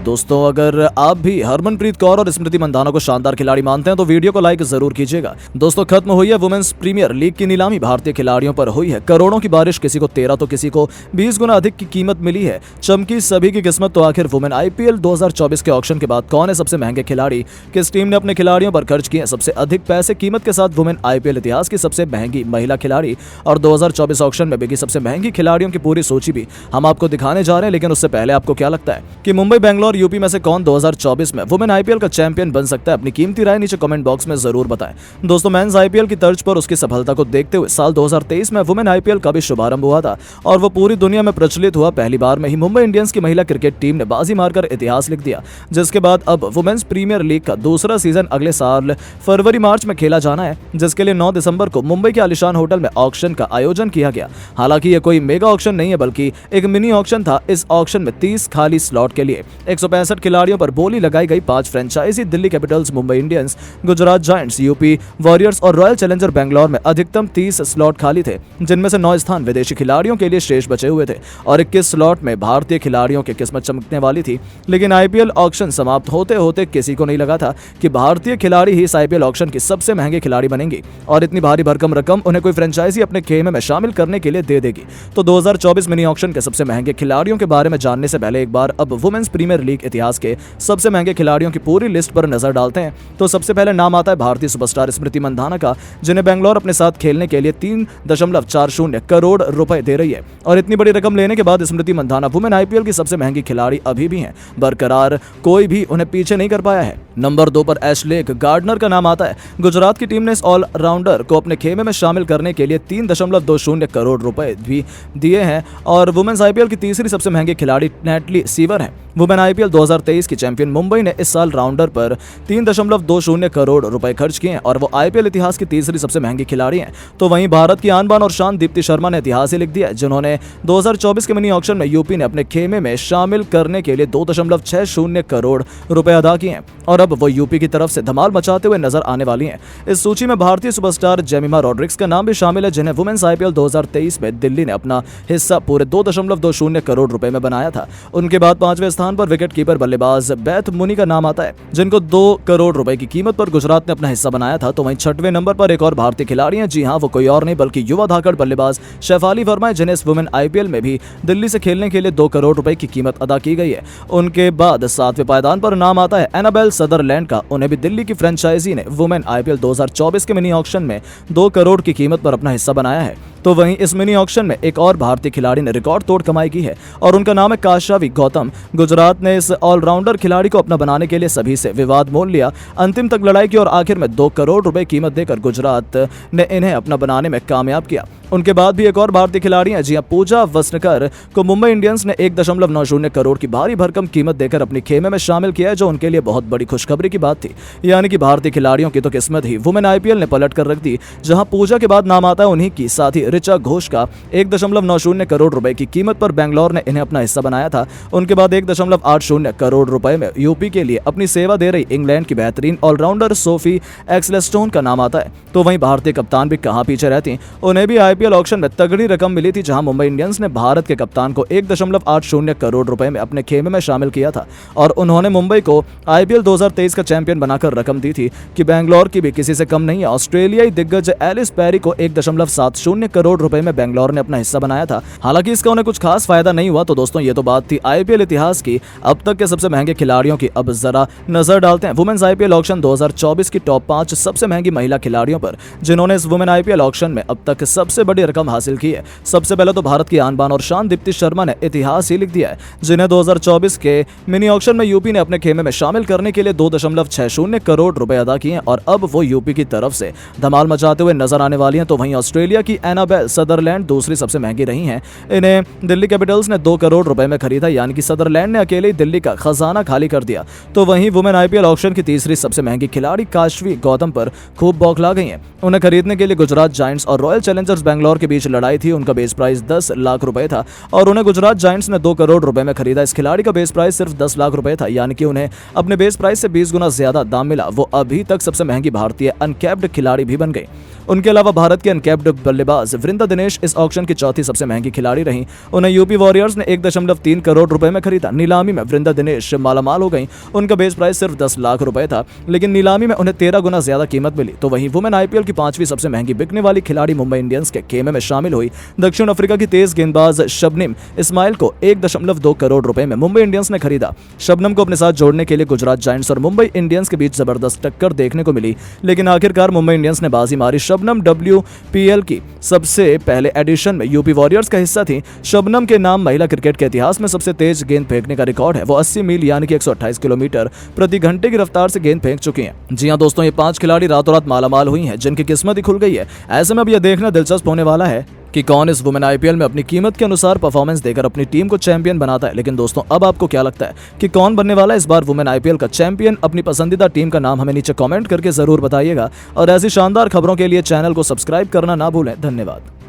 दोस्तों, अगर आप भी हरमनप्रीत कौर और स्मृति मंधाना को शानदार खिलाड़ी मानते हैं तो वीडियो को लाइक जरूर कीजिएगा। दोस्तों, खत्म हुई है वुमेन्स प्रीमियर लीग की नीलामी। भारतीय खिलाड़ियों पर हुई है करोड़ों की बारिश। किसी को 13 तो किसी को 20 गुना अधिक की कीमत मिली है। चमकी सभी की किस्मत। तो आखिर वुमेन आईपीएल 2024 के ऑक्शन के बाद कौन है सबसे महंगे खिलाड़ी? किस टीम ने अपने खिलाड़ियों पर खर्च किए सबसे अधिक पैसे? कीमत के साथ वुमेन आईपीएल इतिहास की सबसे महंगी महिला खिलाड़ी और 2024 ऑक्शन में बिकी सबसे महंगी खिलाड़ियों की पूरी सूची भी हम आपको दिखाने जा रहे हैं। लेकिन उससे पहले आपको क्या लगता है कि मुंबई, बेंगलोर, यूपी में से कौन 2024 में वुमेन आईपीएल का चैंपियन बन सकता है? अपनी कीमती राय नीचे कमेंट बॉक्स में जरूर बताएं। दोस्तों, मेंस आईपीएल की तर्ज पर उसकी सफलता को देखते हुए साल 2023 में वुमेन आईपीएल का भी शुभारंभ हुआ था और वो पूरी दुनिया में प्रचलित हुआ। पहली बार में ही मुंबई इंडियंस की महिला क्रिकेट टीम ने बाजी मारकर इतिहास लिख दिया, जिसके बाद अब वुमेन्स प्रीमियर लीग का दूसरा सीजन अगले साल फरवरी-मार्च में खेला जाना है, जिसके लिए 9 दिसंबर को मुंबई के आलिशान होटल में ऑक्शन का आयोजन किया गया। हालांकि ये कोई मेगा ऑक्शन नहीं है, बल्कि एक मिनी ऑक्शन था। इस ऑक्शन में 30 खाली स्लॉट के लिए 165 खिलाड़ियों पर बोली लगाई गई। 5 franchise Delhi Capitals, Mumbai Indians, Gujarat Giants, UP Warriorz और रॉयल चैलेंजर बेंगलोर में अधिकतम 30 स्लॉट खाली थे, जिनमें से 9 स्थान विदेशी खिलाड़ियों के लिए शेष बचे हुए थे और 21 स्लॉट में भारतीय खिलाड़ियों की किस्मत चमकने वाली थी। लेकिन आईपीएल ऑक्शन समाप्त होते होते किसी को नहीं लगा था कि भारतीय खिलाड़ी ही इस आईपीएल ऑक्शन की सबसे महंगे खिलाड़ी बनेंगी और इतनी भारी भरकम रकम उन्हें कोई फ्रेंचाइजी अपने खेमे में शामिल करने के लिए दे देगी। तो 2024 मिनी ऑक्शन के सबसे महंगे खिलाड़ियों के बारे में जानने से पहले एक बार अब वुमेन्स प्रीमियर लीग इतिहास के सबसे महंगे खिलाड़ियों की पूरी लिस्ट पर नजर डालते हैं। तो सबसे पहले नाम आता है भारतीय सुपरस्टार स्मृति मंधाना का, जिन्हें बेंगलोर अपने साथ खेलने के लिए 3.40 करोड़ रुपए दे रही है। और इतनी बड़ी रकम लेने के बाद स्मृति मंधाना वुमेन आईपीएल की सबसे महंगी खिलाड़ी अभी भी हैं, बरकरार। कोई भी उन्हें पीछे नहीं कर पाया है। नंबर 2 पर एशले गार्डनर का नाम आता है। गुजरात की टीम ने इस ऑलराउंडर को अपने खेमे में शामिल करने के लिए 3.20 करोड़ रुपए भी दिए हैं और वुमेन्स आईपीएल की तीसरी सबसे महंगी खिलाड़ी नेटली सीवर है। वुमेन आईपीएल 2023 की चैंपियन मुंबई ने इस साल राउंडर पर 3.20 करोड़ रुपए खर्च किए हैं और वो आईपीएल इतिहास की तीसरी सबसे महंगी खिलाड़ी हैं। तो वहीं भारत की आन बान और शान दीप्ति शर्मा ने इतिहास ही लिख दिया, जिन्होंने 2024 के मिनी ऑक्शन में यूपी ने अपने खेमे में शामिल करने के लिए 2.60 करोड़ रुपए अदा किए हैं और अब वो यूपी की तरफ से धमाल मचाते हुए नजर आने वाली हैं। इस सूची में भारतीय सुपरस्टार जेमिमा रॉड्रिक्स का नाम भी शामिल है, जिन्हें वुमेन्स आईपीएल 2023 में दिल्ली ने अपना हिस्सा पूरे 2.20 करोड़ रुपए में बनाया था। उनके बाद 5वें स्थान पर विकेट कीपर बल्लेबाज बैथ मुनी का नाम आता है, जिनको 2 करोड़ रुपए की कीमत पर गुजरात ने अपना हिस्सा बनाया था। तो वहीं 6वें नंबर पर एक और भारतीय खिलाड़ी हैं। जी हां, वो कोई और नहीं बल्कि युवा धाकड़ बल्लेबाज शेफाली वर्मा है, जिन्हें इस वुमेन आईपीएल में भी दिल्ली से खेलने के लिए 2 करोड़ रुपए की कीमत अदा की गई है। उनके बाद 7वें पायदान पर नाम आता है एनाबेल सदरलैंड का। उन्हें भी दिल्ली की फ्रेंचाइजी ने वुमेन आईपीएल 2024 के मिनी ऑक्शन में 2 करोड़ की कीमत पर अपना हिस्सा बनाया है। तो वहीं इस मिनी ऑक्शन में एक और भारतीय खिलाड़ी ने रिकॉर्ड तोड़ कमाई की है और उनका नाम है काशावी गौतम। गुजरात ने इस ऑलराउंडर खिलाड़ी को अपना बनाने के लिए सभी से विवाद मोल लिया, अंतिम तक लड़ाई की और आखिर में 2 करोड़ रुपए कीमत देकर गुजरात ने इन्हें अपना बनाने में कामयाब किया। उनके बाद भी एक और भारतीय खिलाड़ी हैं। जी हां, पूजा वसनकर को मुंबई इंडियंस ने 1.90 करोड़ की भारी भरकम कीमत देकर अपनी खेमे में शामिल किया है, जो उनके लिए बहुत बड़ी खुशखबरी की बात थी। यानी कि भारतीय खिलाड़ियों की तो किस्मत ही वुमेन आईपीएल ने पलट कर रख दी। जहां पूजा के बाद नाम आता है उन्हीं की, साथ ही ऋचा घोष का 1.90 करोड़ रुपए की कीमत पर बेंगलोर ने इन्हें अपना हिस्सा बनाया था। उनके बाद 1.80 करोड़ रुपए में यूपी के लिए अपनी सेवा दे रही इंग्लैंड की बेहतरीन ऑलराउंडर सोफी एक्सलेस्टोन का नाम आता है। तो वहीं भारतीय कप्तान भी कहां पीछे रहती, उन्हें भी आईपीएल ऑक्शन में तगड़ी रकम मिली थी, जहां मुंबई इंडियंस ने भारत के कप्तान को 1.80 करोड़ रुपए में अपने खेमे में शामिल किया था और उन्होंने मुंबई को आईपीएल 2023 का चैंपियन बनाकर रकम दी थी कि बेंगलोर की भी किसी से कम नहीं है। ऑस्ट्रेलियाई दिग्गज एलिस पेरी को 1.70 करोड़ रुपए में बेंगलोर ने अपना हिस्सा बनाया था। हालांकि इसका उन्हें कुछ खास फायदा नहीं हुआ। तो दोस्तों, ये तो बात थी आईपीएल इतिहास की अब तक के सबसे महंगे खिलाड़ियों की। अब जरा नजर डालते हैं वुमेन्स आईपीएल ऑक्शन 2024 की टॉप 5 सबसे महंगी महिला खिलाड़ियों पर, जिन्होंने इस वुमेन आईपीएल ऑक्शन में अब तक सबसे बड़ी रकम हासिल की है। सबसे पहले तो भारत की आन बान और शान दीप्ति शर्मा ने इतिहास ही लिख दिया है, जिन्हें 2024 के मिनी ऑक्शन में यूपी ने अपने खेमे में शामिल करने के लिए 2.60 करोड़ रुपए अदा किए हैं और अब वो यूपी की तरफ से धमाल मचाते हुए नजर आने वाली हैं। तो वहीं ऑस्ट्रेलिया की एनाबेल सदरलैंड दूसरी सबसे महंगी रही हैं। इन्हें दिल्ली कैपिटल्स ने 2 करोड़ रुपए में खरीदा, यानी कि सदरलैंड ने अकेले ही दिल्ली का खजाना खाली कर दिया। तो वहीं वुमेन आईपीएल ऑक्शन की तीसरी सबसे महंगी खिलाड़ी काशवी गौतम पर खूब बौखला गई हैं। उन्हें खरीदने के लिए गुजरात जायंट्स और रॉयल चैलेंजर्स बेंगलोर के बीच लड़ाई थी। उनका बेस प्राइस 10 लाख रुपए था और उन्हें गुजरात जायंट्स ने 2 करोड़ रुपए में खरीदा। इस खिलाड़ी का बेस प्राइस सिर्फ 10 लाख रुपए था, यानी कि उन्हें अपने बेस प्राइस से 20 गुना ज्यादा दाम मिला। वो अभी तक सबसे महंगी भारतीय अनकैप्ड खिलाड़ी भी बन गई। उनके अलावा भारत के अनकैप्ड बल्लेबाज वृंदा दिनेश इस ऑक्शन की चौथी सबसे महंगी खिलाड़ी रही। उन्हें यूपी वॉरियर्स ने 1.3 करोड़ रुपए में खरीदा। नीलामी में वृंदा दिनेश मालामाल हो गई। उनका बेस प्राइस सिर्फ 10 लाख रुपए था, लेकिन नीलामी में उन्हें 13 गुना ज्यादा कीमत मिली। तो वहीं वुमेन आईपीएल की 5वीं सबसे महंगी बिकने वाली खिलाड़ी मुंबई इंडियंस के खेमे में शामिल हुई। दक्षिण अफ्रीका की तेज गेंदबाज शबनम इस्माइल को 1.2 करोड़ रुपए में मुंबई इंडियंस ने खरीदा। शबनम को अपने साथ जोड़ने के लिए गुजरात जायंट्स और मुंबई इंडियंस के बीच जबरदस्त टक्कर देखने को मिली, लेकिन आखिरकार मुंबई इंडियंस ने बाजी मारी। शबनम WPL की सबसे पहले एडिशन में यूपी वॉरियर्स का हिस्सा थी। शबनम के नाम महिला क्रिकेट के इतिहास में सबसे तेज गेंद फेंकने का रिकॉर्ड है। वो 80 मील यानी कि 128 किलोमीटर प्रति घंटे की रफ्तार से गेंद फेंक चुकी हैं। जी हां दोस्तों, ये 5 खिलाड़ी रातों रात मालामाल हुई हैं, जिनकी किस्मत ही खुल गई है। ऐसे में अब यह देखना दिलचस्प होने वाला है कि कौन इस वुमेन आईपीएल में अपनी कीमत के अनुसार परफॉर्मेंस देकर अपनी टीम को चैंपियन बनाता है। लेकिन दोस्तों, अब आपको क्या लगता है कि कौन बनने वाला है इस बार वुमेन आईपीएल का चैंपियन? अपनी पसंदीदा टीम का नाम हमें नीचे कमेंट करके जरूर बताइएगा और ऐसी शानदार खबरों के लिए चैनल को सब्सक्राइब करना ना भूलें। धन्यवाद।